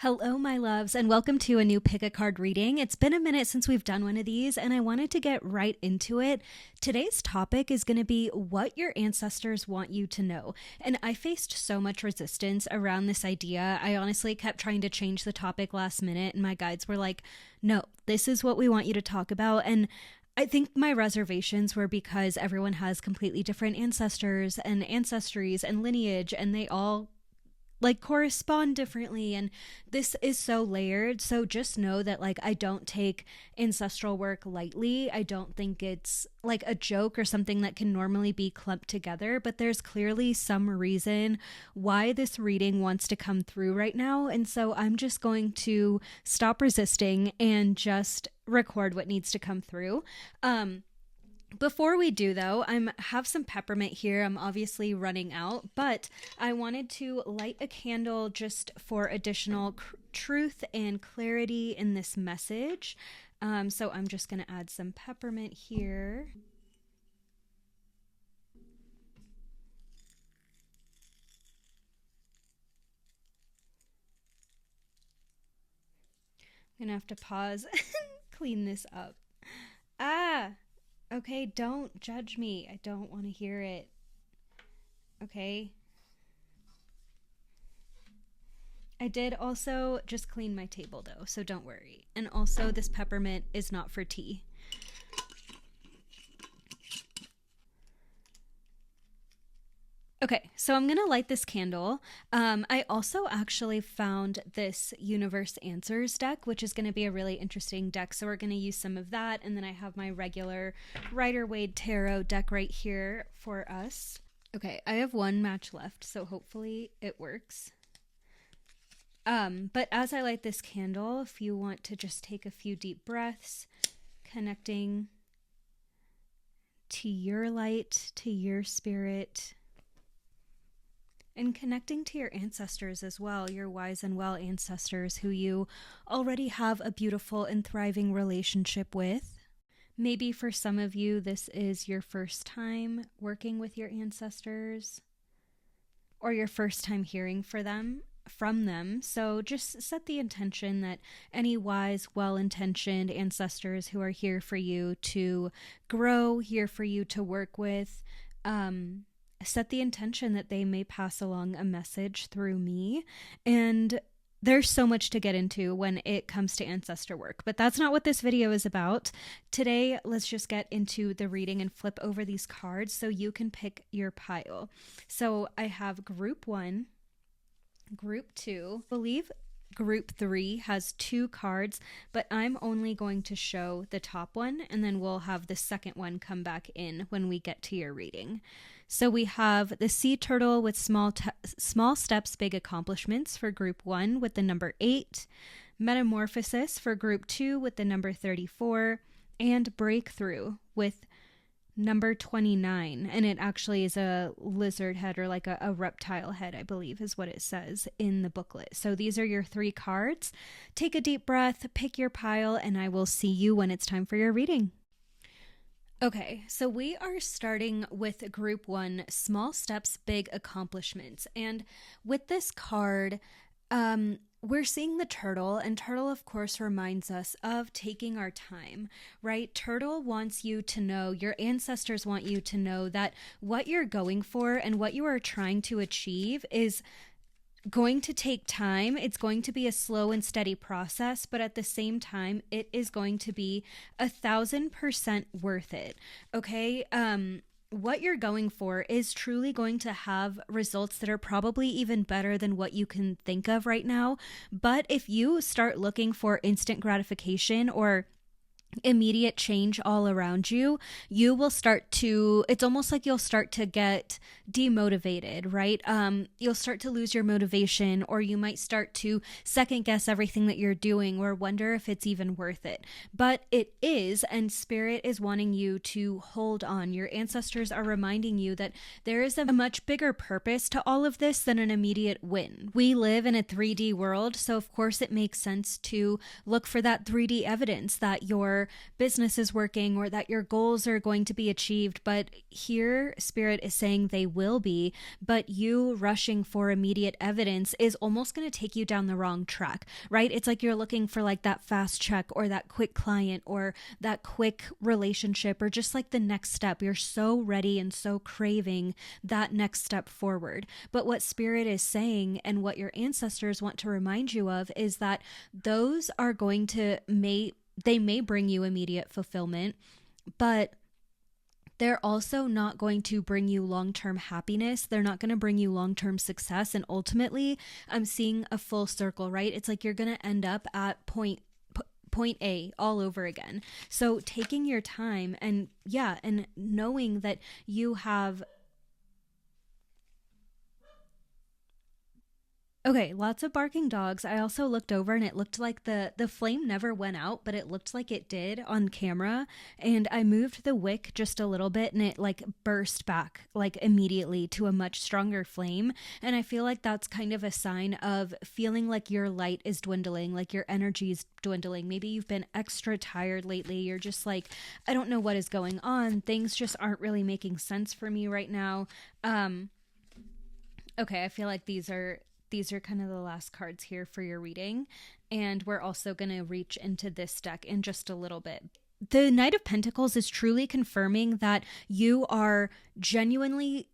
Hello, my loves, and welcome to a new pick a card reading. It's been a minute since we've done one of these, and I wanted to get right into it. Today's topic is going to be what your ancestors want you to know. And I faced so much resistance around this idea. I honestly kept trying to change the topic last minute, and my guides were like, no, this is what we want you to talk about. And I think my reservations were because everyone has completely different ancestors and ancestries and lineage, and they all correspond differently, and this is so layered. So just know that I don't take ancestral work lightly. I don't think it's like a joke or something that can normally be clumped together, but there's clearly some reason why this reading wants to come through right now. And so I'm just going to stop resisting and just record what needs to come through. Before we do, though, I have some peppermint here. I'm obviously running out, but I wanted to light a candle just for additional truth and clarity in this message. So I'm just going to add some peppermint here. I'm going to have to pause and clean this up. Okay, don't judge me. I don't want to hear it. Okay. I did also just clean my table though, so don't worry. And also this peppermint is not for tea. Okay, so I'm going to light this candle. I also actually found this Universe Answers deck, which is going to be a really interesting deck. So we're going to use some of that. And then I have my regular Rider-Waite Tarot deck right here for us. Okay, I have one match left, so hopefully it works. But as I light this candle, if you want to just take a few deep breaths, connecting to your light, to your spirit, and connecting to your ancestors as well, your wise and well ancestors who you already have a beautiful and thriving relationship with. Maybe for some of you, this is your first time working with your ancestors or your first time hearing from them. So just set the intention that any wise, well-intentioned ancestors who are here for you to grow, here for you to work with, set the intention that they may pass along a message through me. And there's so much to get into when it comes to ancestor work, but that's not what this video is about. Today, let's just get into the reading and flip over these cards so you can pick your pile. So I have group 1, group 2, I believe group 3 has 2 cards, but I'm only going to show the top one, and then we'll have the second one come back in when we get to your reading. So we have the sea turtle with small steps, big accomplishments for group 1 with the number 8, metamorphasis for group 2 with the number 34, and breakthrough with number 29. And it actually is a lizard head, or like a reptile head, I believe is what it says in the booklet. So these are your 3 cards. Take a deep breath, pick your pile, and I will see you when it's time for your reading. Okay, so we are starting with group 1, small steps, big accomplishments. And with this card, we're seeing the turtle, and turtle, of course, reminds us of taking our time, right? Turtle wants you to know, your ancestors want you to know that what you're going for and what you are trying to achieve is going to take time. It's going to be a slow and steady process, but at the same time, it is going to be 1,000% worth it. Okay. What you're going for is truly going to have results that are probably even better than what you can think of right now. But if you start looking for instant gratification or immediate change all around you, you will start to, it's almost like you'll start to get demotivated, right? You'll start to lose your motivation, or you might start to second guess everything that you're doing or wonder if it's even worth it. But it is, and spirit is wanting you to hold on. Your ancestors are reminding you that there is a much bigger purpose to all of this than an immediate win. We live in a 3D world, so of course it makes sense to look for that 3D evidence that your your business is working or that your goals are going to be achieved. But here, Spirit is saying they will be, but you rushing for immediate evidence is almost going to take you down the wrong track, right? It's like you're looking for like that fast check or that quick client or that quick relationship or just like the next step. You're so ready and so craving that next step forward. But what Spirit is saying and what your ancestors want to remind you of is that those are going to they may bring you immediate fulfillment, but they're also not going to bring you long-term happiness. They're not going to bring you long-term success. And ultimately, I'm seeing a full circle, right? It's like you're going to end up at point A all over again. So taking your time and knowing that you have okay, lots of barking dogs. I also looked over and it looked like the flame never went out, but it looked like it did on camera. And I moved the wick just a little bit and it like burst back like immediately to a much stronger flame. And I feel like that's kind of a sign of feeling like your light is dwindling, like your energy is dwindling. Maybe you've been extra tired lately. You're just like, I don't know what is going on. Things just aren't really making sense for me right now. Okay, I feel like these are kind of the last cards here for your reading. And we're also going to reach into this deck in just a little bit. The Knight of Pentacles is truly confirming that you are genuinely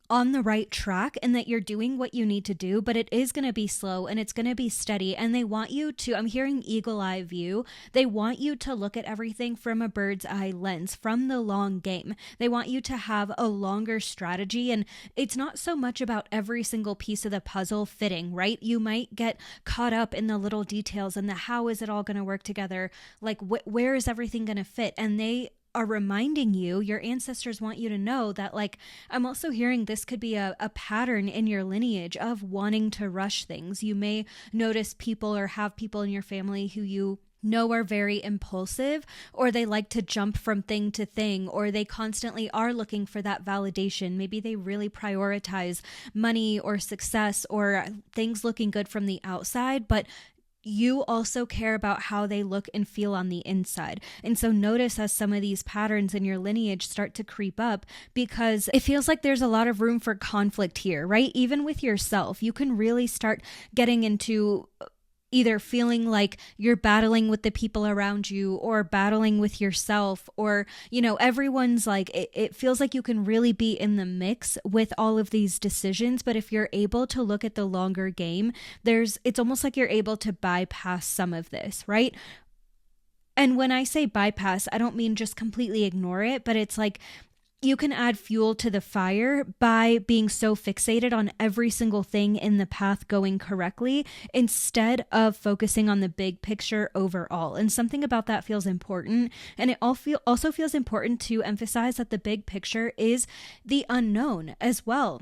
on the right track and that you're doing what you need to do, but it is going to be slow and it's going to be steady. And they want you to, I'm hearing eagle eye view. They want you to look at everything from a bird's eye lens, from the long game. They want you to have a longer strategy. And it's not so much about every single piece of the puzzle fitting, right? You might get caught up in the little details and the how is it all going to work together? Like where is everything going to fit? And they are reminding you, your ancestors want you to know that, like, I'm also hearing this could be a pattern in your lineage of wanting to rush things. You may notice people or have people in your family who you know are very impulsive, or they like to jump from thing to thing, or they constantly are looking for that validation. Maybe they really prioritize money or success or things looking good from the outside, but you also care about how they look and feel on the inside. And so notice as some of these patterns in your lineage start to creep up, because it feels like there's a lot of room for conflict here, right? Even with yourself, you can really start getting into either feeling like you're battling with the people around you or battling with yourself, or, you know, everyone's like, it feels like you can really be in the mix with all of these decisions. But if you're able to look at the longer game, it's almost like you're able to bypass some of this, right? And when I say bypass, I don't mean just completely ignore it, but it's like, you can add fuel to the fire by being so fixated on every single thing in the path going correctly instead of focusing on the big picture overall. And something about that feels important. And it also feels important to emphasize that the big picture is the unknown as well.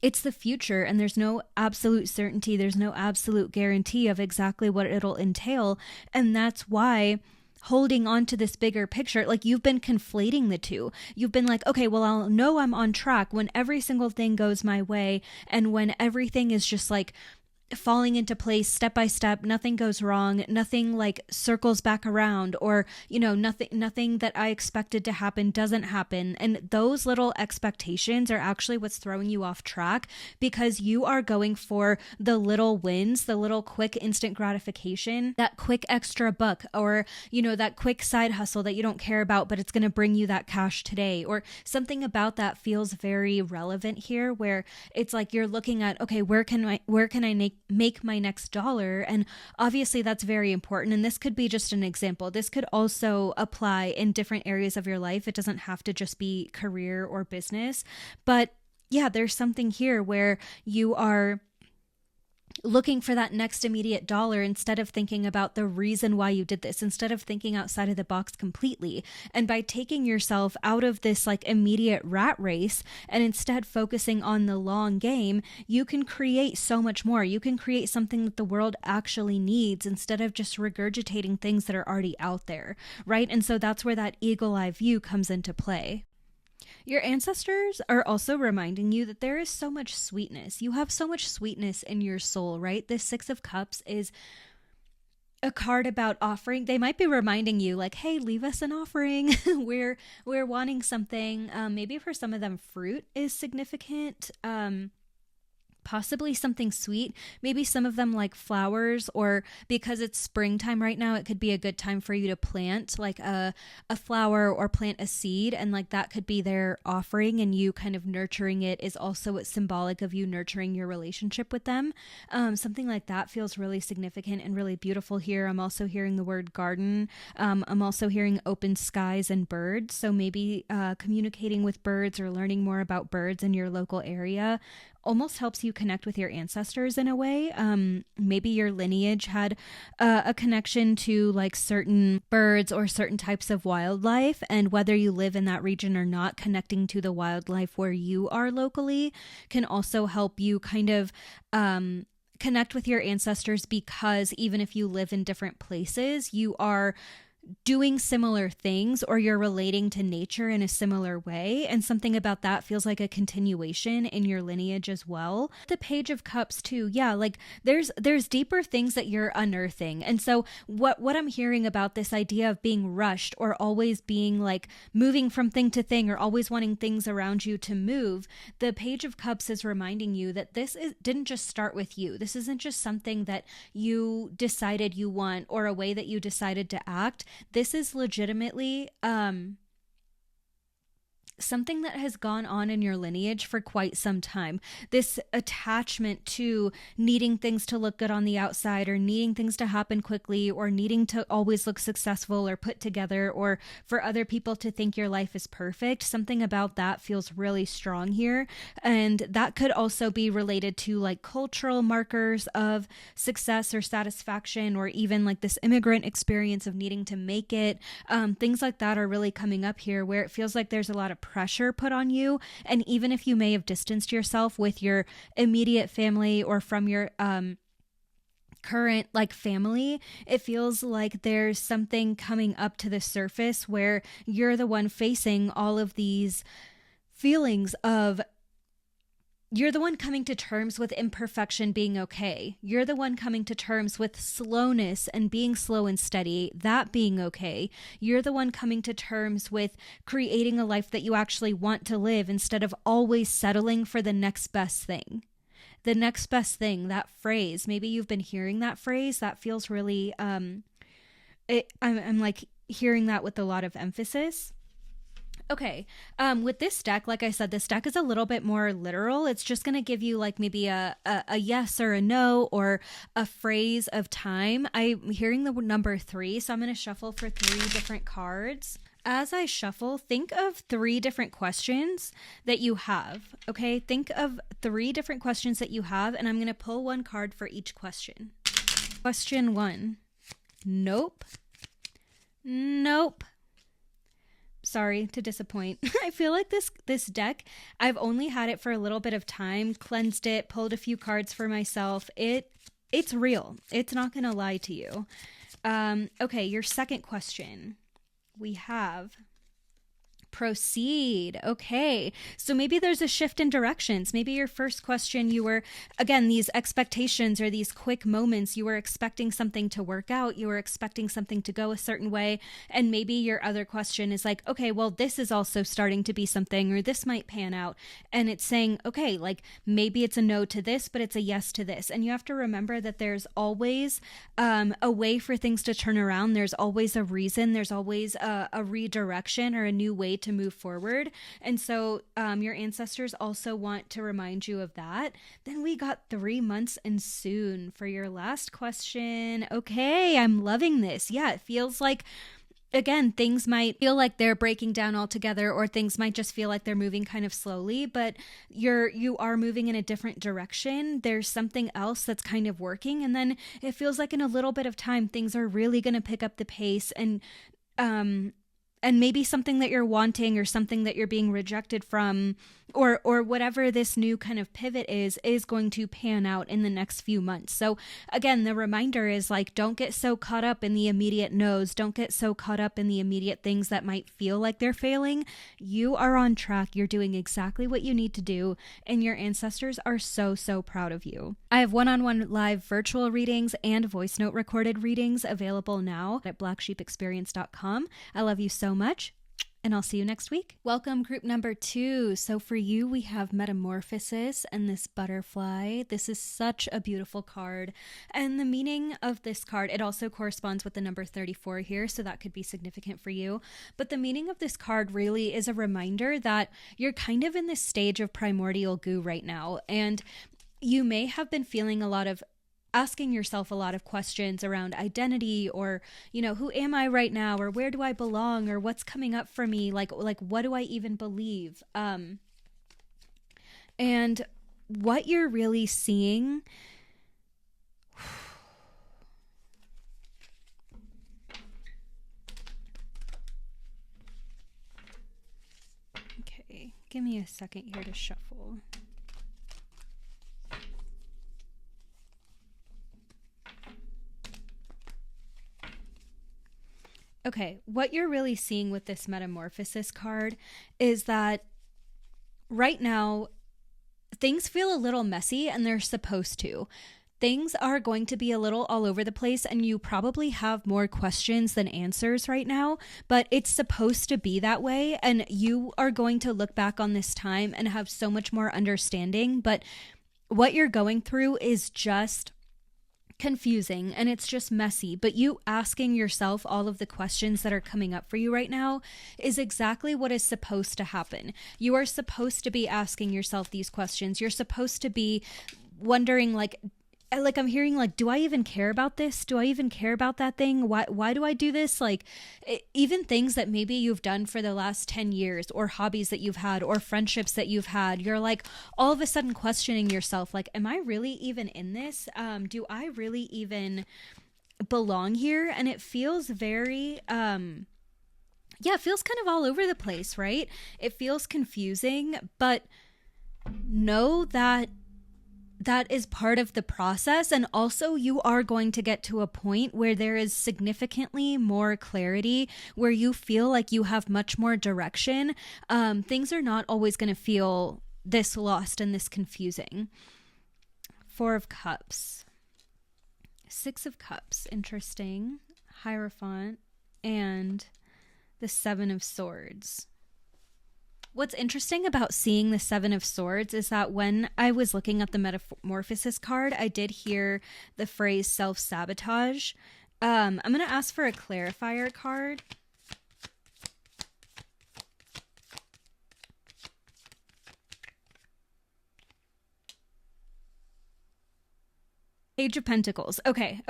It's the future, and there's no absolute certainty. There's no absolute guarantee of exactly what it'll entail. And that's why holding on to this bigger picture, like, you've been conflating the two. You've been like, okay, well, I'll know I'm on track when every single thing goes my way and when everything is just like falling into place step by step, nothing goes wrong, nothing like circles back around, or, you know, nothing that I expected to happen doesn't happen. And those little expectations are actually what's throwing you off track, because you are going for the little wins, the little quick instant gratification, that quick extra buck, or, you know, that quick side hustle that you don't care about, but it's going to bring you that cash today, or something about that feels very relevant here, where it's like you're looking at, okay, where can I make my next dollar? And obviously that's very important. And this could be just an example. This could also apply in different areas of your life. It doesn't have to just be career or business. But yeah, there's something here where you are looking for that next immediate dollar instead of thinking about the reason why you did this, instead of thinking outside of the box completely. And by taking yourself out of this like immediate rat race and instead focusing on the long game, you can create so much more. You can create something that the world actually needs instead of just regurgitating things that are already out there, right? And so that's where that eagle eye view comes into play. Your ancestors are also reminding you that there is so much sweetness. You have so much sweetness in your soul, right? This Six of Cups is a card about offering. They might be reminding you like, hey, leave us an offering. We're wanting something. Maybe for some of them fruit is significant. Possibly something sweet. Maybe some of them like flowers, or because it's springtime right now, it could be a good time for you to plant like a flower or plant a seed, and like that could be their offering, and you kind of nurturing it is also symbolic of you nurturing your relationship with them. Something like that feels really significant and really beautiful here. I'm also hearing the word garden. I'm also hearing open skies and birds. So maybe communicating with birds or learning more about birds in your local area almost helps you connect with your ancestors in a way. Maybe your lineage had a connection to like certain birds or certain types of wildlife, and whether you live in that region or not, connecting to the wildlife where you are locally can also help you kind of connect with your ancestors, because even if you live in different places, you are doing similar things, or you're relating to nature in a similar way, and something about that feels like a continuation in your lineage as well. The Page of Cups too, yeah, like there's deeper things that you're unearthing. And so what I'm hearing about this idea of being rushed, or always being like moving from thing to thing, or always wanting things around you to move, the Page of Cups is reminding you that didn't just start with you. This isn't just something that you decided you want, or a way that you decided to act. This is legitimately something that has gone on in your lineage for quite some time. This attachment to needing things to look good on the outside, or needing things to happen quickly, or needing to always look successful or put together, or for other people to think your life is perfect. Something about that feels really strong here. And that could also be related to like cultural markers of success or satisfaction, or even like this immigrant experience of needing to make it. Things like that are really coming up here, where it feels like there's a lot of pressure put on you. And even if you may have distanced yourself with your immediate family, or from your current like family, it feels like there's something coming up to the surface where you're the one facing all of these feelings of, you're the one coming to terms with imperfection being okay. You're the one coming to terms with slowness and being slow and steady, that being okay. You're the one coming to terms with creating a life that you actually want to live, instead of always settling for the next best thing. The next best thing, that phrase, maybe you've been hearing that phrase. That feels really, I'm like hearing that with a lot of emphasis. Okay, with this deck, like I said, this deck is a little bit more literal. It's just going to give you like maybe a yes or a no, or a phrase of time. I'm hearing the number 3, so I'm going to shuffle for 3 different cards. As I shuffle, think of 3 different questions that you have, okay? Think of 3 different questions that you have, and I'm going to pull 1 card for each question. Question 1. Nope. Nope. Sorry to disappoint. I feel like this deck, I've only had it for a little bit of time, cleansed it, pulled a few cards for myself. It's real. It's not going to lie to you. Okay, your second question. We have proceed. Okay. So maybe there's a shift in directions. Maybe your first question, you were, again, these expectations or these quick moments, you were expecting something to work out. You were expecting something to go a certain way. And maybe your other question is like, okay, well, this is also starting to be something, or this might pan out. And it's saying, okay, like maybe it's a no to this, but it's a yes to this. And you have to remember that there's always a way for things to turn around. There's always a reason. There's always a redirection or a new way to move forward. And so your ancestors also want to remind you of that. Then we got 3 months and soon for your last question. Okay, I'm loving this. Yeah, it feels like, again, things might feel like they're breaking down altogether, or things might just feel like they're moving kind of slowly, but you are moving in a different direction. There's something else that's kind of working. And then it feels like in a little bit of time, things are really going to pick up the pace, and and maybe something that you're wanting or something that you're being rejected from, or whatever this new kind of pivot is going to pan out in the next few months. So again, the reminder is like, don't get so caught up in the immediate no's. Don't get so caught up in the immediate things that might feel like they're failing. You are on track. You're doing exactly what you need to do. And your ancestors are so, so proud of you. I have one-on-one live virtual readings and voice note recorded readings available now at blacksheepexperience.com. I love you so much. And I'll see you next week. Welcome, group number 2. So for you, we have Metamorphasis and this butterfly. This is such a beautiful card. And the meaning of this card, it also corresponds with the number 34 here, so that could be significant for you. But the meaning of this card really is a reminder that you're kind of in this stage of primordial goo right now. And you may have been feeling asking yourself a lot of questions around identity, or, who am I right now? Or where do I belong? Or what's coming up for me? Like what do I even believe? And what you're really seeing, okay, give me a second here to shuffle. Okay, what you're really seeing with this Metamorphosis card is that right now things feel a little messy, and they're supposed to. Things are going to be a little all over the place, and you probably have more questions than answers right now, but it's supposed to be that way, and you are going to look back on this time and have so much more understanding. But what you're going through is just confusing, and it's just messy, but you asking yourself all of the questions that are coming up for you right now is exactly what is supposed to happen. You are supposed to be asking yourself these questions. You're supposed to be wondering, like I'm hearing, like, do I even care about this? Do I even care about that thing? Why do I do this? Even things that maybe you've done for the last 10 years, or hobbies that you've had, or friendships that you've had, you're like all of a sudden questioning yourself, like, am I really even in this? Do I really even belong here? And it feels very, it feels kind of all over the place, right? It feels confusing, but know that is part of the process. And also, you are going to get to a point where there is significantly more clarity, where you feel like you have much more direction. Things are not always going to feel this lost and this confusing. 4 of Cups. 6 of Cups. Interesting. Hierophant. And the 7 of Swords. What's interesting about seeing the 7 of Swords is that when I was looking at the Metamorphosis card, I did hear the phrase self-sabotage. I'm going to ask for a clarifier card. Page of Pentacles. Okay.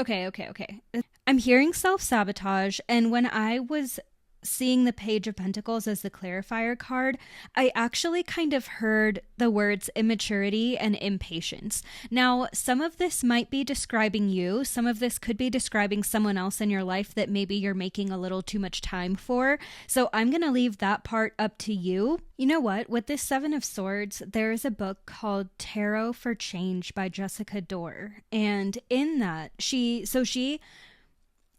I'm hearing self-sabotage, and when I was seeing the Page of Pentacles as the clarifier card, I actually kind of heard the words immaturity and impatience. Now, some of this might be describing you. Some of this could be describing someone else in your life that maybe you're making a little too much time for. So I'm going to leave that part up to you. You know what? With this 7 of Swords, there is a book called Tarot for Change by Jessica Dorr. And in that, she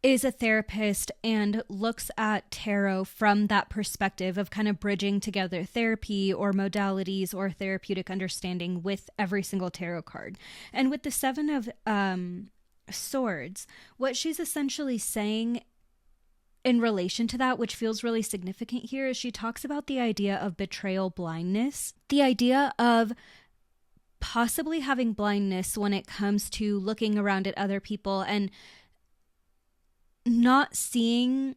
is a therapist and looks at tarot from that perspective of kind of bridging together therapy or modalities or therapeutic understanding with every single tarot card. And with the 7 of Swords, what she's essentially saying in relation to that, which feels really significant here, is she talks about the idea of betrayal blindness, the idea of possibly having blindness when it comes to looking around at other people and not seeing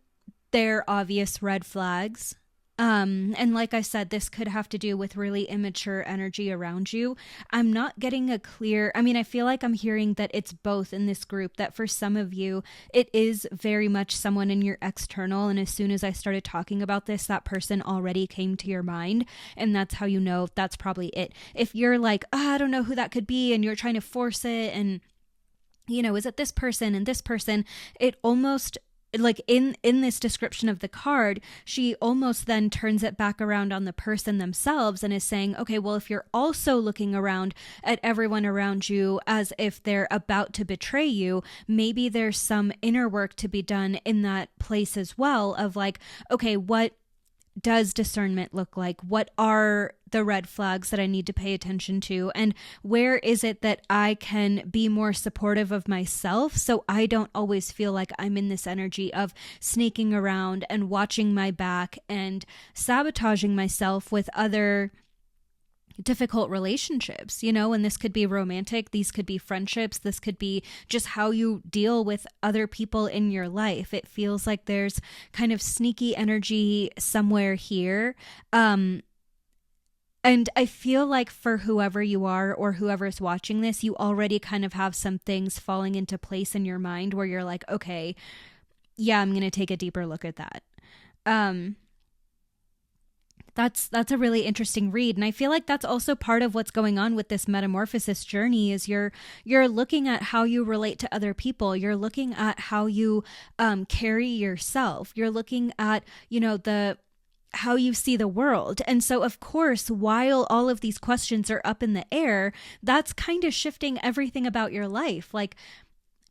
their obvious red flags. And like I said, this could have to do with really immature energy around you. I'm not getting a clear, I feel like I'm hearing that it's both in this group, that for some of you, it is very much someone in your external. And as soon as I started talking about this, that person already came to your mind. And that's how you know that's probably it. If you're like, I don't know who that could be, and you're trying to force it, and is it this person and this person? It almost like in this description of the card, she almost then turns it back around on the person themselves and is saying, okay, well, if you're also looking around at everyone around you as if they're about to betray you, maybe there's some inner work to be done in that place as well, of like, okay, what does discernment look like? What are the red flags that I need to pay attention to? And where is it that I can be more supportive of myself so I don't always feel like I'm in this energy of sneaking around and watching my back and sabotaging myself with other difficult relationships, and this could be romantic, these could be friendships, this could be just how you deal with other people in your life. It feels like there's kind of sneaky energy somewhere here. And I feel like for whoever you are or whoever's watching this, you already kind of have some things falling into place in your mind where you're like, okay, yeah, I'm going to take a deeper look at that. That's a really interesting read. And I feel like that's also part of what's going on with this metamorphosis journey is you're looking at how you relate to other people. You're looking at how you carry yourself. You're looking at, how you see the world. And so, of course, while all of these questions are up in the air, that's kind of shifting everything about your life. Like,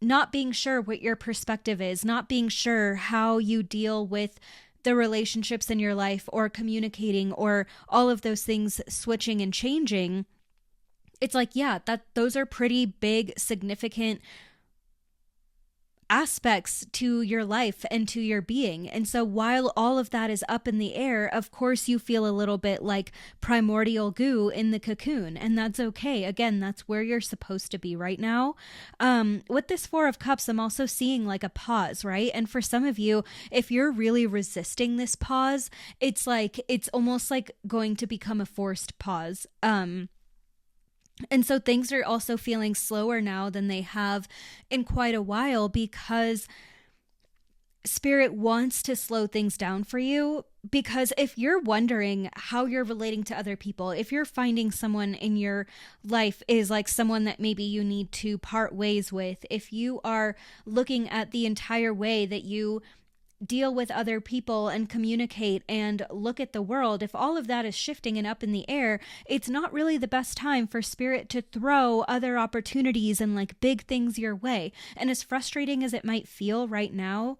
not being sure what your perspective is, not being sure how you deal with the relationships in your life or communicating or all of those things switching and changing. It's like, yeah, those are pretty big, significant aspects to your life and to your being. And so while all of that is up in the air, of course you feel a little bit like primordial goo in the cocoon, and that's okay. Again, that's where you're supposed to be right now. With this Four of Cups, I'm also seeing like a pause, right? And for some of you, if you're really resisting this pause, it's almost like going to become a forced pause. And so things are also feeling slower now than they have in quite a while because Spirit wants to slow things down for you. Because if you're wondering how you're relating to other people, if you're finding someone in your life is like someone that maybe you need to part ways with, if you are looking at the entire way that you deal with other people and communicate and look at the world, if all of that is shifting and up in the air, it's not really the best time for Spirit to throw other opportunities and like big things your way. And as frustrating as it might feel right now,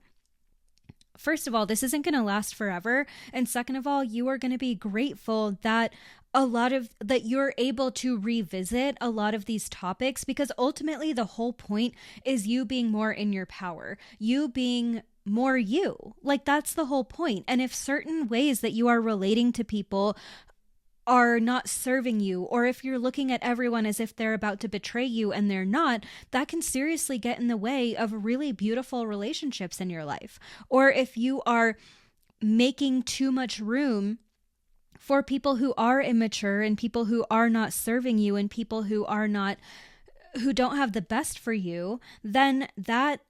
first of all, this isn't going to last forever. And second of all, you are going to be grateful that that you're able to revisit a lot of these topics, because ultimately the whole point is you being more in your power, you being more you. Like, that's the whole point. And if certain ways that you are relating to people are not serving you, or if you're looking at everyone as if they're about to betray you and they're not, that can seriously get in the way of really beautiful relationships in your life. Or if you are making too much room for people who are immature and people who are not serving you and people who don't have the best for you, then that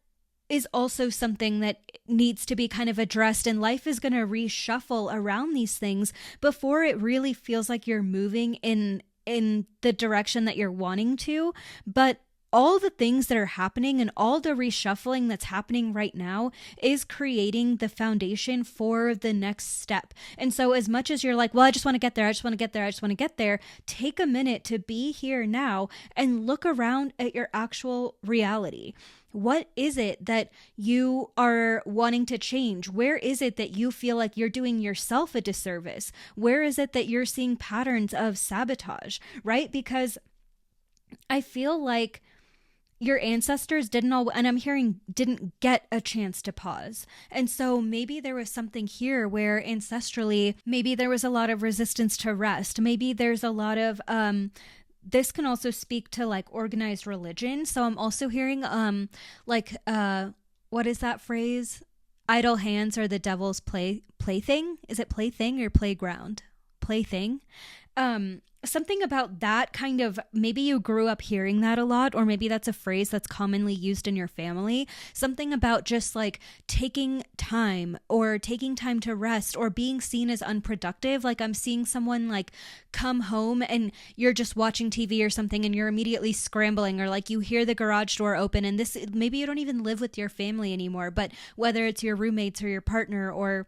is also something that needs to be kind of addressed, and life is going to reshuffle around these things before it really feels like you're moving in the direction that you're wanting to. But all the things that are happening and all the reshuffling that's happening right now is creating the foundation for the next step. And so as much as you're like, well, I just want to get there, I just want to get there, I just want to get there, take a minute to be here now and look around at your actual reality. What is it that you are wanting to change? Where is it that you feel like you're doing yourself a disservice? Where is it that you're seeing patterns of sabotage, right? Because I feel like your ancestors didn't get a chance to pause. And so maybe there was something here where ancestrally, maybe there was a lot of resistance to rest. Maybe there's a lot of, this can also speak to like organized religion. So I'm also hearing, what is that phrase? Idle hands are the devil's plaything. Is it plaything or playground? Plaything. something about that kind of, maybe you grew up hearing that a lot, or maybe that's a phrase that's commonly used in your family. Something about just like taking time to rest, or being seen as unproductive. Like I'm seeing someone like come home and you're just watching TV or something and you're immediately scrambling, or like you hear the garage door open, and this, maybe you don't even live with your family anymore, but whether it's your roommates or your partner or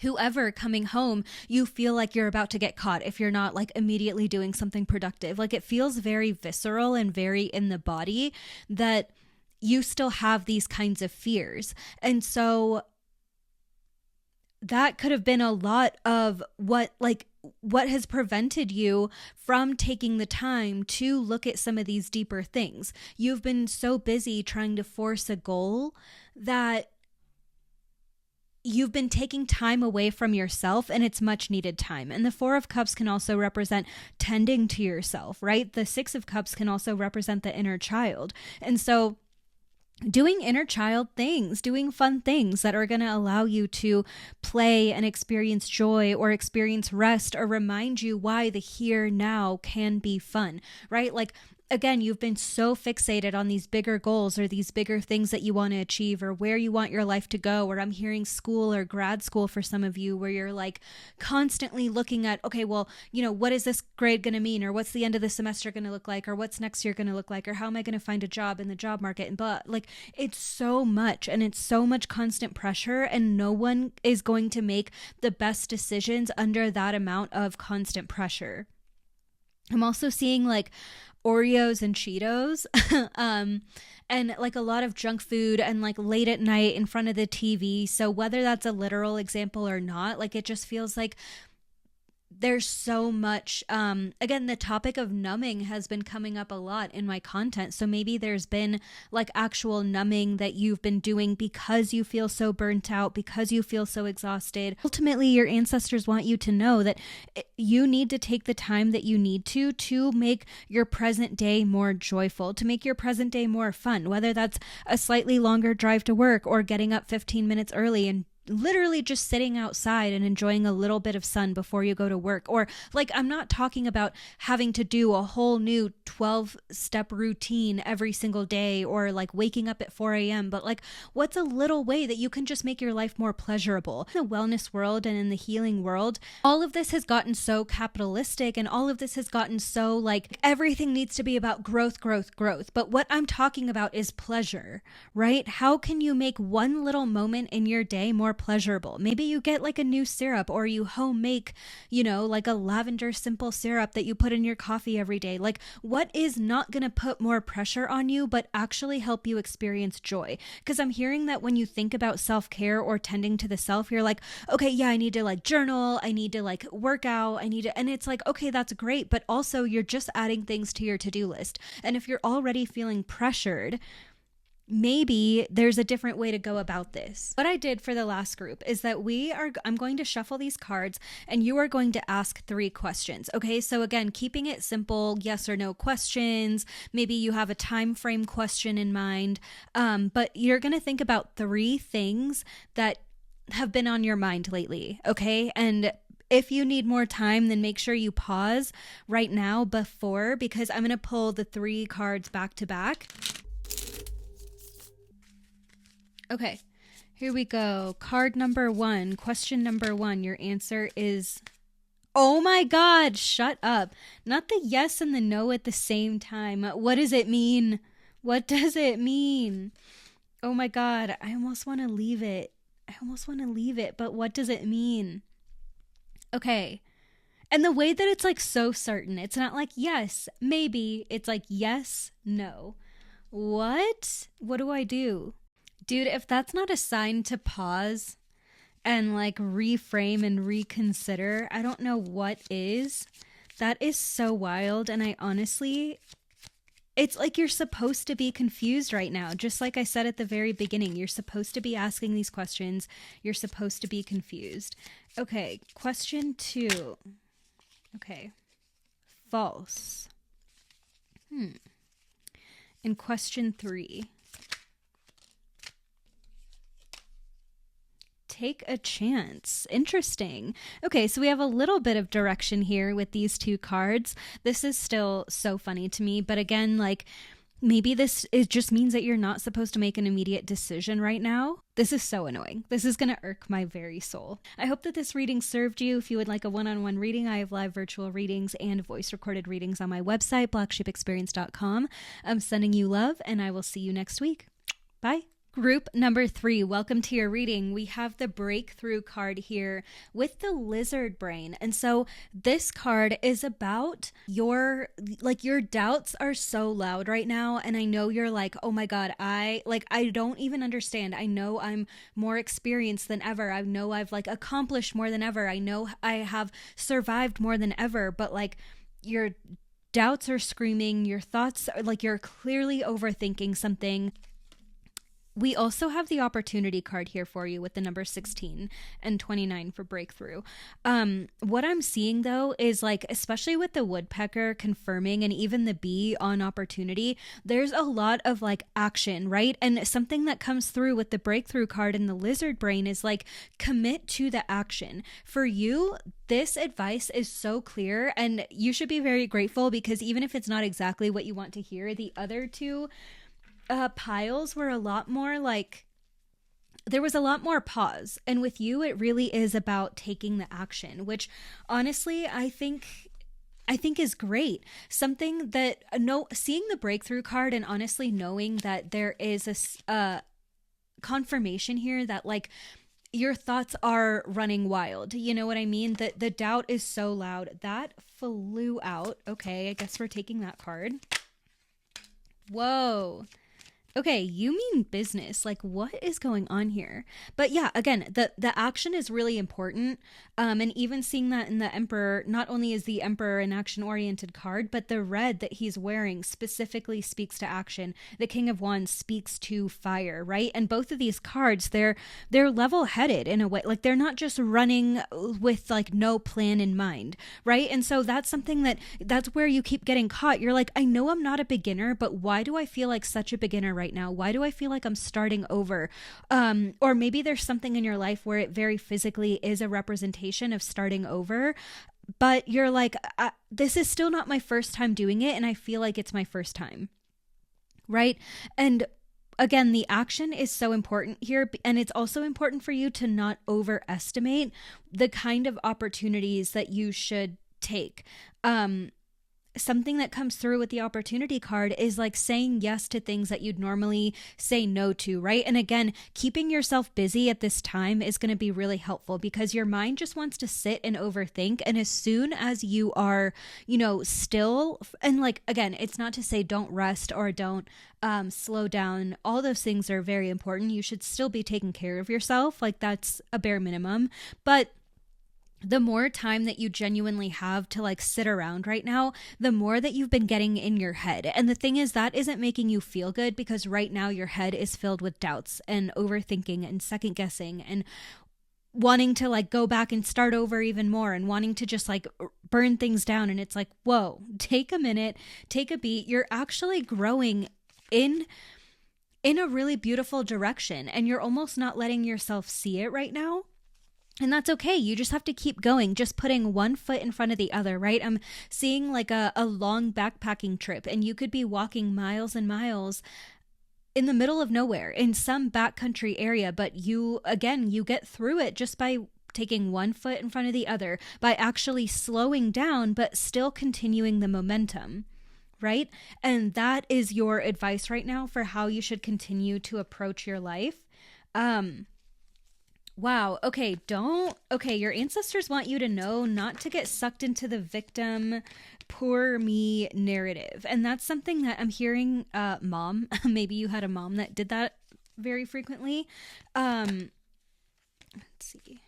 whoever coming home, you feel like you're about to get caught if you're not like immediately doing something productive. Like it feels very visceral and very in the body that you still have these kinds of fears. And so that could have been a lot of what has prevented you from taking the time to look at some of these deeper things. You've been so busy trying to force a goal that you've been taking time away from yourself, and it's much needed time. And the Four of Cups can also represent tending to yourself, right? The Six of Cups can also represent the inner child. And so doing inner child things, doing fun things that are going to allow you to play and experience joy or experience rest, or remind you why the here now can be fun, right? Like, again, you've been so fixated on these bigger goals or these bigger things that you want to achieve, or where you want your life to go. Or I'm hearing school or grad school for some of you, where you're like constantly looking at, okay, well, you know, what is this grade going to mean? Or what's the end of the semester going to look like? Or what's next year going to look like? Or how am I going to find a job in the job market? And but like, it's so much, and it's so much constant pressure, and no one is going to make the best decisions under that amount of constant pressure. I'm also seeing like Oreos and Cheetos, and like a lot of junk food, and like late at night in front of the TV. So whether that's a literal example or not, like it just feels like there's so much, again, the topic of numbing has been coming up a lot in my content. So maybe there's been like actual numbing that you've been doing because you feel so burnt out, because you feel so exhausted. Ultimately, your ancestors want you to know that you need to take the time that you need to make your present day more joyful, to make your present day more fun, whether that's a slightly longer drive to work, or getting up 15 minutes early and literally just sitting outside and enjoying a little bit of sun before you go to work. Or like, I'm not talking about having to do a whole new 12-step routine every single day, or like waking up at 4 a.m. But like, what's a little way that you can just make your life more pleasurable? In the wellness world and in the healing world, all of this has gotten so capitalistic, and all of this has gotten so like everything needs to be about growth. But what I'm talking about is pleasure, right? How can you make one little moment in your day more pleasurable? Maybe you get like a new syrup, or you home make, you know, like a lavender simple syrup that you put in your coffee every day. Like, what is not going to put more pressure on you, but actually help you experience joy? Because I'm hearing that when you think about self-care or tending to the self, you're like, okay, yeah, I need to like journal, I need to like work out, I need to, and it's like, okay, that's great. But also you're just adding things to your to-do list. And if you're already feeling pressured, maybe there's a different way to go about this. What I did for the last group is that I'm going to shuffle these cards, and you are going to ask 3 questions. Okay, so again, keeping it simple, yes or no questions. Maybe you have a time frame question in mind, but you're going to think about 3 things that have been on your mind lately. Okay, and if you need more time, then make sure you pause right now because I'm going to pull the 3 cards back to back. Okay, here we go. Card number 1, question number 1. Your answer is, oh my God, shut up. Not the yes and the no at the same time. What does it mean? What does it mean? Oh my God, I almost want to leave it. But what does it mean? Okay. And the way that it's like so certain, it's not like yes, maybe. It's like yes, no. What? What do I do? Dude, if that's not a sign to pause and like reframe and reconsider, I don't know what is. That is so wild. And I honestly, it's like you're supposed to be confused right now. Just like I said at the very beginning, you're supposed to be asking these questions. You're supposed to be confused. Okay, question 2. Okay, false. And question 3. take a chance. Interesting. Okay, so we have a little bit of direction here with these two cards. This is still so funny to me, but again, like, maybe it just means that you're not supposed to make an immediate decision right now. This is so annoying. This is going to irk my very soul. I hope that this reading served you. If you would like a one-on-one reading, I have live virtual readings and voice recorded readings on my website, blacksheepexperience.com. I'm sending you love, and I will see you next week. Bye. Group number 3, welcome to your reading. We have the breakthrough card here with the lizard brain. And so this card is about your doubts are so loud right now. And I know you're like, oh my God, I don't even understand. I know I'm more experienced than ever. I know I've like accomplished more than ever. I know I have survived more than ever, but like your doubts are screaming. Your thoughts are like, you're clearly overthinking something. We also have the opportunity card here for you with the number 16 and 29 for breakthrough. What I'm seeing though is like, especially with the woodpecker confirming and even the bee on opportunity, there's a lot of like action, right? And something that comes through with the breakthrough card in the lizard brain is like, commit to the action. For you, this advice is so clear, and you should be very grateful, because even if it's not exactly what you want to hear, the other two piles were a lot more like, there was a lot more pause. And with you, it really is about taking the action, which honestly, I think is great. Something that seeing the breakthrough card and honestly knowing that there is a confirmation here that like your thoughts are running wild. You know what I mean? The doubt is so loud. That flew out. Okay, I guess we're taking that card. Whoa. Okay, you mean business. Like, what is going on here? But yeah, again, the action is really important. And even seeing that in the Emperor, not only is the Emperor an action-oriented card, but the red that he's wearing specifically speaks to action. The King of Wands speaks to fire, right? And both of these cards, they're level-headed in a way. Like, they're not just running with like no plan in mind, right? And so that's something that's where you keep getting caught. You're like, I know I'm not a beginner, but why do I feel like such a beginner right now? Why do I feel like I'm starting over? Or maybe there's something in your life where it very physically is a representation of starting over, but you're like, this is still not my first time doing it, and I feel like it's my first time, right? And again, the action is so important here, and it's also important for you to not overestimate the kind of opportunities that you should take. Something that comes through with the opportunity card is like saying yes to things that you'd normally say no to, right? And again, keeping yourself busy at this time is going to be really helpful, because your mind just wants to sit and overthink. And as soon as you are, still, and like, again, it's not to say don't rest or don't slow down. All those things are very important. You should still be taking care of yourself. Like, that's a bare minimum. But the more time that you genuinely have to like sit around right now, the more that you've been getting in your head. And the thing is, that isn't making you feel good, because right now your head is filled with doubts and overthinking and second guessing and wanting to like go back and start over even more and wanting to just like burn things down. And it's like, whoa, take a minute, take a beat. You're actually growing in a really beautiful direction, and you're almost not letting yourself see it right now. And that's okay. You just have to keep going, just putting one foot in front of the other, right? I'm seeing like a long backpacking trip, and you could be walking miles and miles in the middle of nowhere in some backcountry area, but you get through it just by taking one foot in front of the other, by actually slowing down, but still continuing the momentum, right? And that is your advice right now for how you should continue to approach your life. Wow. Okay. Your ancestors want you to know not to get sucked into the victim, poor me narrative. And that's something that I'm hearing, mom, maybe you had a mom that did that very frequently. Let's see.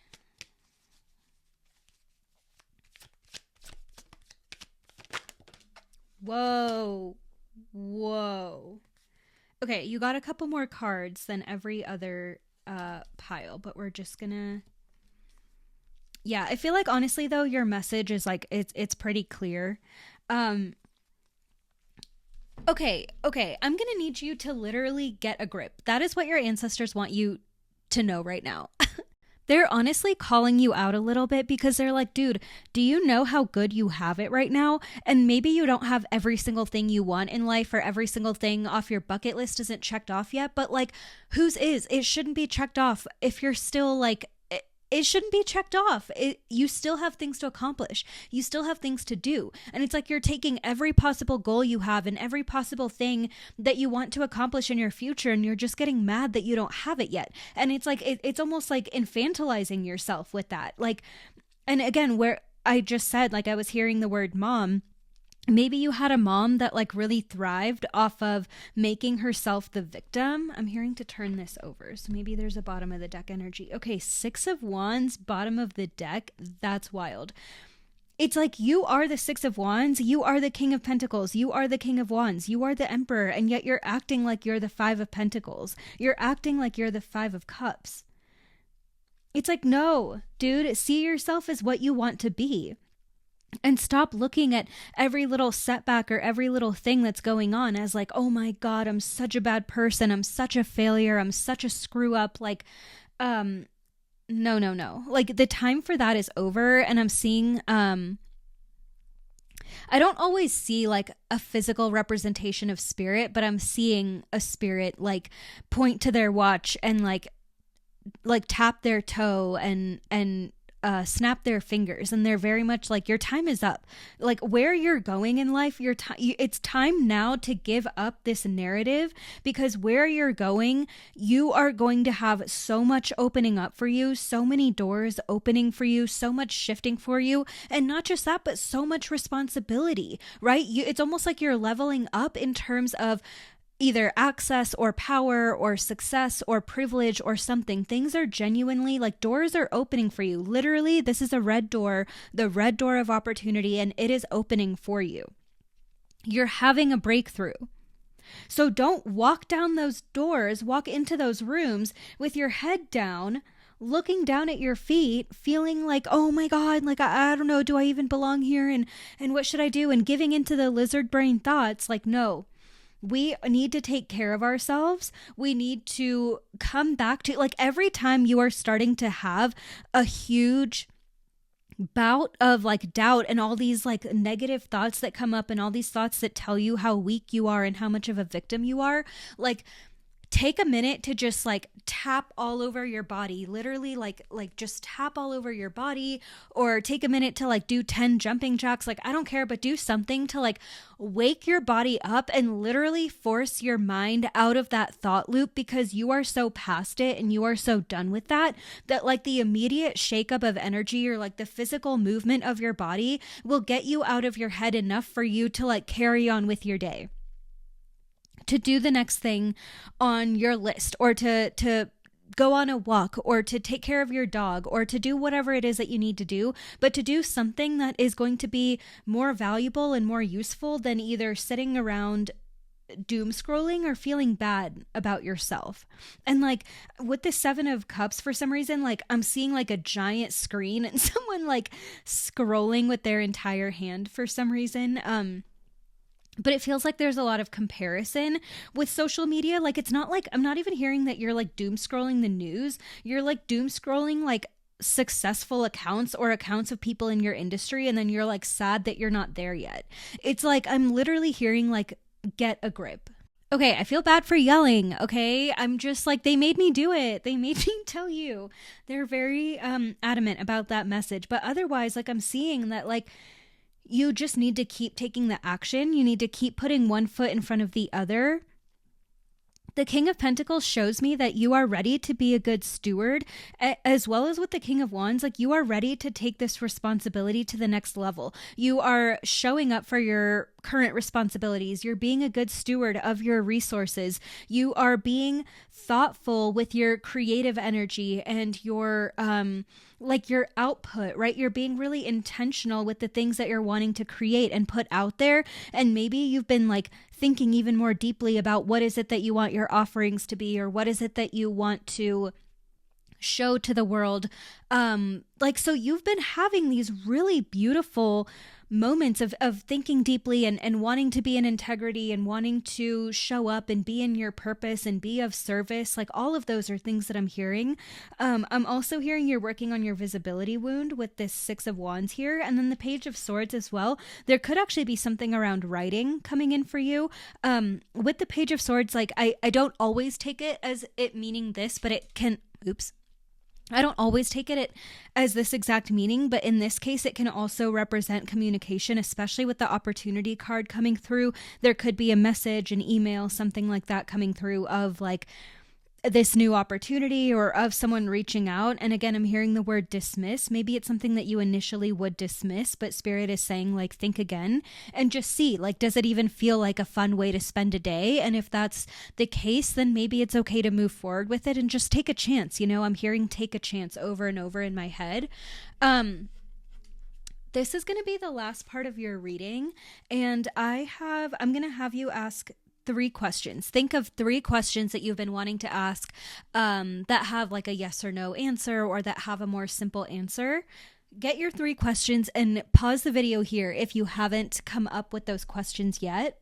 Whoa. Okay. You got a couple more cards than every other pile, but we're just gonna, I feel like honestly though, your message is like, it's pretty clear. Okay, I'm gonna need you to literally get a grip. That is what your ancestors want you to know right now. they're honestly calling you out a little bit because they're like, dude, do you know how good you have it right now? And maybe you don't have every single thing you want in life, or every single thing off your bucket list isn't checked off yet, but like, whose is? It shouldn't be checked off if you're still like, it shouldn't be checked off. You still have things to accomplish. You still have things to do. And it's like you're taking every possible goal you have and every possible thing that you want to accomplish in your future, and you're just getting mad that you don't have it yet. And it's like, it's almost like infantilizing yourself with that. Like, and again, where I just said, like, I was hearing the word mom. Maybe you had a mom that like really thrived off of making herself the victim. I'm hearing to turn this over. So maybe there's a bottom of the deck energy. Okay, 6 of Wands, bottom of the deck. That's wild. It's like you are the 6 of Wands. You are the King of Pentacles. You are the King of Wands. You are the Emperor. And yet you're acting like you're the 5 of Pentacles. You're acting like you're the 5 of Cups. It's like, no, dude, see yourself as what you want to be. And stop looking at every little setback or every little thing that's going on as like, oh my God, I'm such a bad person. I'm such a failure. I'm such a screw up. Like, no. Like the time for that is over. And I'm seeing, I don't always see like a physical representation of spirit, but I'm seeing a spirit like point to their watch and like tap their toe and snap their fingers, and they're very much like, your time is up. Like where you're going in life, it's time now to give up this narrative, because where you're going, you are going to have so much opening up for you, so many doors opening for you, so much shifting for you, and not just that, but so much responsibility, right? It's almost like you're leveling up in terms of either access or power or success or privilege or something. Things are genuinely like, doors are opening for you. Literally, this is a red door, the red door of opportunity, and it is opening for you. You're having a breakthrough. So don't walk down those doors, walk into those rooms with your head down, looking down at your feet, feeling like, oh my God, like, I don't know, do I even belong here? And what should I do? And giving into the lizard brain thoughts. Like, no. We need to take care of ourselves. We need to come back to, like, every time you are starting to have a huge bout of like doubt and all these like negative thoughts that come up and all these thoughts that tell you how weak you are and how much of a victim you are, like, take a minute to just like tap all over your body, literally like just tap all over your body, or take a minute to like do 10 jumping jacks. Like, I don't care, but do something to like wake your body up and literally force your mind out of that thought loop, because you are so past it and you are so done with that like the immediate shakeup of energy or like the physical movement of your body will get you out of your head enough for you to like carry on with your day, to do the next thing on your list, or to go on a walk, or to take care of your dog, or to do whatever it is that you need to do, but to do something that is going to be more valuable and more useful than either sitting around doom scrolling or feeling bad about yourself. And like with the 7 of Cups, for some reason, like I'm seeing like a giant screen and someone like scrolling with their entire hand for some reason. But it feels like there's a lot of comparison with social media. Like, it's not like, I'm not even hearing that you're like doom scrolling the news. You're like doom scrolling like successful accounts or accounts of people in your industry. And then you're like sad that you're not there yet. It's like, I'm literally hearing like, get a grip. Okay, I feel bad for yelling, okay? I'm just like, they made me do it. They made me tell you. They're very adamant about that message. But otherwise, like, I'm seeing that like, you just need to keep taking the action. You need to keep putting one foot in front of the other. The King of Pentacles shows me that you are ready to be a good steward, as well as with the King of Wands. Like, you are ready to take this responsibility to the next level. You are showing up for your current responsibilities. You're being a good steward of your resources. You are being thoughtful with your creative energy and your like your output, right? You're being really intentional with the things that you're wanting to create and put out there. And maybe you've been like thinking even more deeply about what is it that you want your offerings to be, or what is it that you want to show to the world. Like, so you've been having these really beautiful moments of thinking deeply and wanting to be in integrity and wanting to show up and be in your purpose and be of service. Like all of those are things that I'm hearing. I'm also hearing you're working on your visibility wound with this Six of Wands here, and then the Page of Swords as well. There could actually be something around writing coming in for you. With the Page of Swords, like I don't always take it as it meaning this, but it can, I don't always take it as this exact meaning, but in this case, it can also represent communication, especially with the opportunity card coming through. There could be a message, an email, something like that coming through of like this new opportunity or of someone reaching out. And again, I'm hearing the word dismiss. Maybe it's something that you initially would dismiss, but Spirit is saying like, think again and just see, like, does it even feel like a fun way to spend a day? And if that's the case, then maybe it's okay to move forward with it and just take a chance. You know, I'm hearing take a chance over and over in my head. This is going to be the last part of your reading. And I'm going to have you ask 3 questions. Think of 3 questions that you've been wanting to ask that have like a yes or no answer or that have a more simple answer. Get your 3 questions and pause the video here if you haven't come up with those questions yet.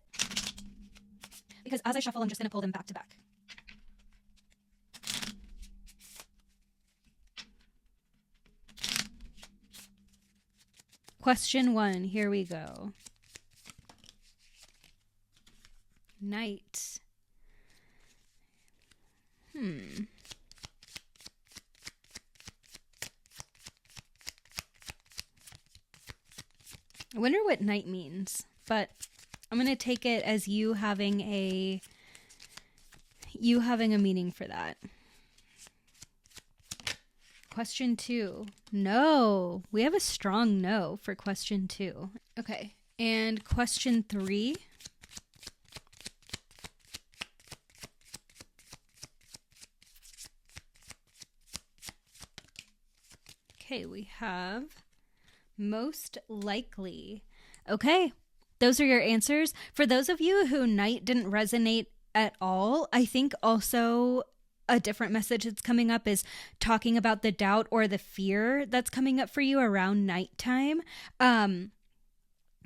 Because as I shuffle, I'm just going to pull them back to back. Question 1, here we go. Night. I wonder what night means, but I'm going to take it as you having a meaning for that. Question 2. No. We have a strong no for question 2. Okay. And question 3. Okay, we have most likely. Okay, those are your answers. For those of you who night didn't resonate at all, I think also a different message that's coming up is talking about the doubt or the fear that's coming up for you around nighttime.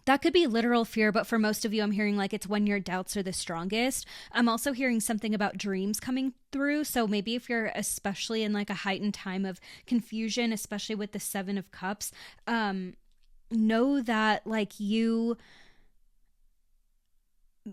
That could be literal fear, but for most of you, I'm hearing like it's when your doubts are the strongest. I'm also hearing something about dreams coming through. So maybe if you're especially in like a heightened time of confusion, especially with the 7 of Cups, know that like you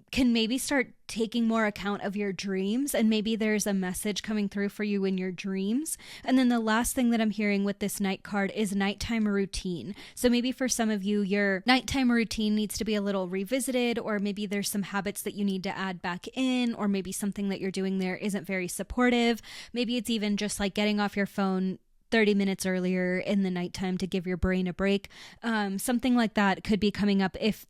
can maybe start taking more account of your dreams, and maybe there's a message coming through for you in your dreams. And then the last thing that I'm hearing with this night card is nighttime routine. So maybe for some of you, your nighttime routine needs to be a little revisited, or maybe there's some habits that you need to add back in, or maybe something that you're doing there isn't very supportive. Maybe it's even just like getting off your phone 30 minutes earlier in the nighttime to give your brain a break. Something like that could be coming up if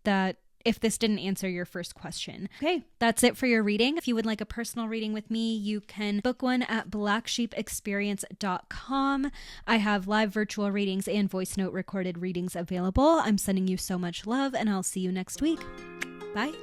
this didn't answer your first question. Okay, that's it for your reading. If you would like a personal reading with me, you can book one at blacksheepexperience.com. I have live virtual readings and voice note recorded readings available. I'm sending you so much love, and I'll see you next week. Bye.